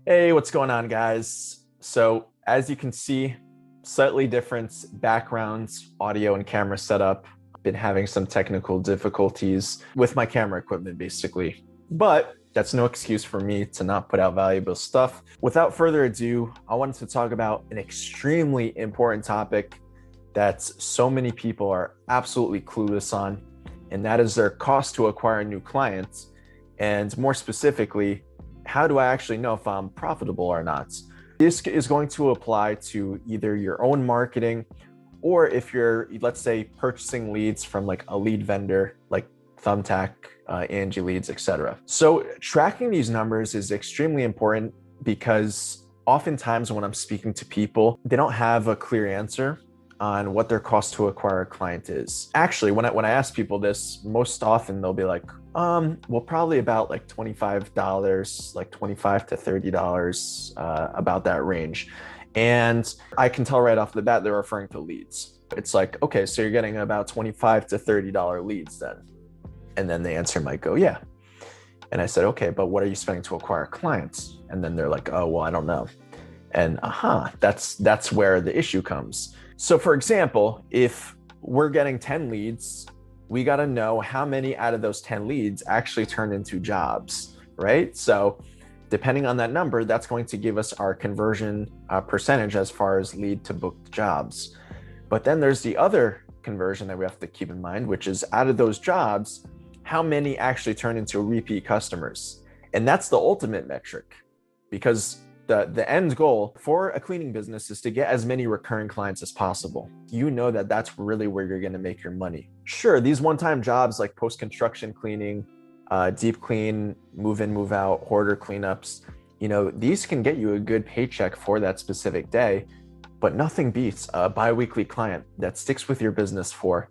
Hey, what's going on, guys? So, as you can see, slightly different backgrounds, audio and camera setup. Been having some technical difficulties with my camera equipment, basically. But that's no excuse for me to not put out valuable stuff. Without further ado, I wanted to talk about an extremely important topic that so many people are absolutely clueless on, and that is their cost to acquire new clients. And more specifically, how do I actually know if I'm profitable or not? This is going to apply to either your own marketing or if you're, let's say, purchasing leads from like a lead vendor like Thumbtack, Angie Leads, etc. So tracking these numbers is extremely important because oftentimes when I'm speaking to people, they don't have a clear answer on what their cost to acquire a client is. Actually, when I ask people this, most often they'll be like, well, probably about like $25, like $25 to $30, about that range. And I can tell right off the bat, they're referring to leads. It's like, okay, so you're getting about $25 to $30 leads then. And then the answer might go, yeah. And I said, okay, but what are you spending to acquire clients? And then they're like, oh, well, I don't know. And that's where the issue comes. So for example, if we're getting 10 leads, we got to know how many out of those 10 leads actually turn into jobs, right? So depending on that number, that's going to give us our conversion percentage as far as lead to booked jobs. But then there's the other conversion that we have to keep in mind, which is out of those jobs, how many actually turn into repeat customers? And that's the ultimate metric, because the end goal for a cleaning business is to get as many recurring clients as possible. You know that that's really where you're going to make your money. Sure, these one-time jobs like post-construction cleaning, deep clean, move in, move out, hoarder cleanups, these can get you a good paycheck for that specific day, but nothing beats a bi-weekly client that sticks with your business for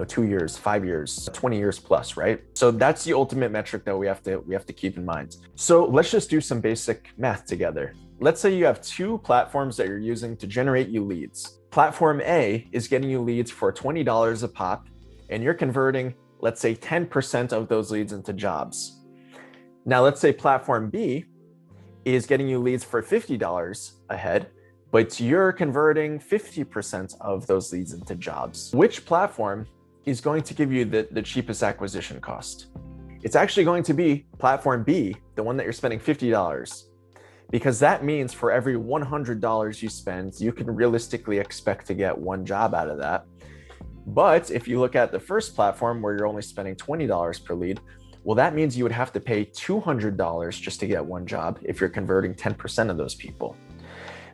2 years, 5 years, 20 years plus, right? So that's the ultimate metric that we have to keep in mind. So let's just do some basic math together. Let's say you have two platforms that you're using to generate you leads. Platform A is getting you leads for $20 a pop, and you're converting, let's say, 10% of those leads into jobs. Now, let's say platform B is getting you leads for $50 a head, but you're converting 50% of those leads into jobs. Which platform is going to give you the cheapest acquisition cost? It's actually going to be platform B, the one that you're spending $50, because that means for every $100 you spend, you can realistically expect to get one job out of that. But if you look at the first platform where you're only spending $20 per lead, well, that means you would have to pay $200 just to get one job if you're converting 10% of those people.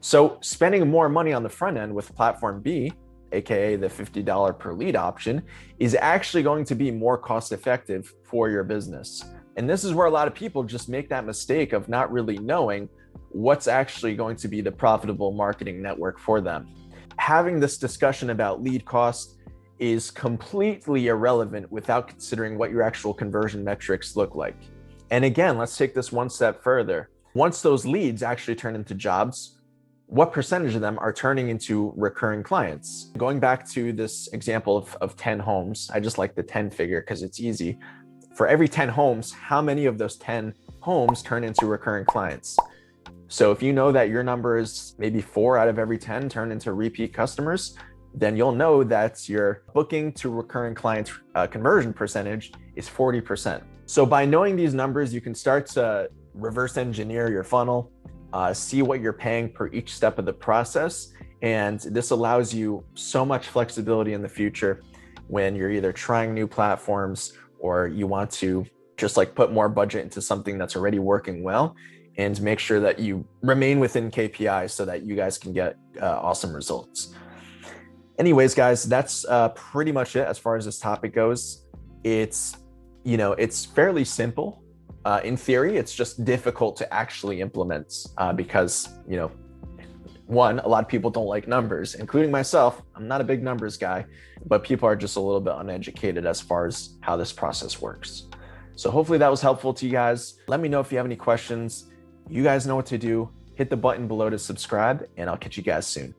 So spending more money on the front end with platform B, aka the $50 per lead option, is actually going to be more cost effective for your business. And this is where a lot of people just make that mistake of not really knowing what's actually going to be the profitable marketing network for them. Having this discussion about lead cost is completely irrelevant without considering what your actual conversion metrics look like. And again, let's take this one step further. Once those leads actually turn into jobs, what percentage of them are turning into recurring clients? Going back to this example of 10 homes, I just like the 10 figure because it's easy. For every 10 homes, how many of those 10 homes turn into recurring clients? So if you know that your number is maybe 4 out of every 10 turn into repeat customers, then you'll know that your booking to recurring clients conversion percentage is 40%. So by knowing these numbers, you can start to reverse engineer your funnel, see what you're paying per each step of the process. And this allows you so much flexibility in the future when you're either trying new platforms or you want to just like put more budget into something that's already working well and make sure that you remain within KPIs so that you guys can get awesome results. Anyways, guys, that's pretty much it as far as this topic goes. It's fairly simple. In theory, it's just difficult to actually implement because, one, a lot of people don't like numbers, including myself. I'm not a big numbers guy, but people are just a little bit uneducated as far as how this process works. So hopefully that was helpful to you guys. Let me know if you have any questions. You guys know what to do. Hit the button below to subscribe, and I'll catch you guys soon.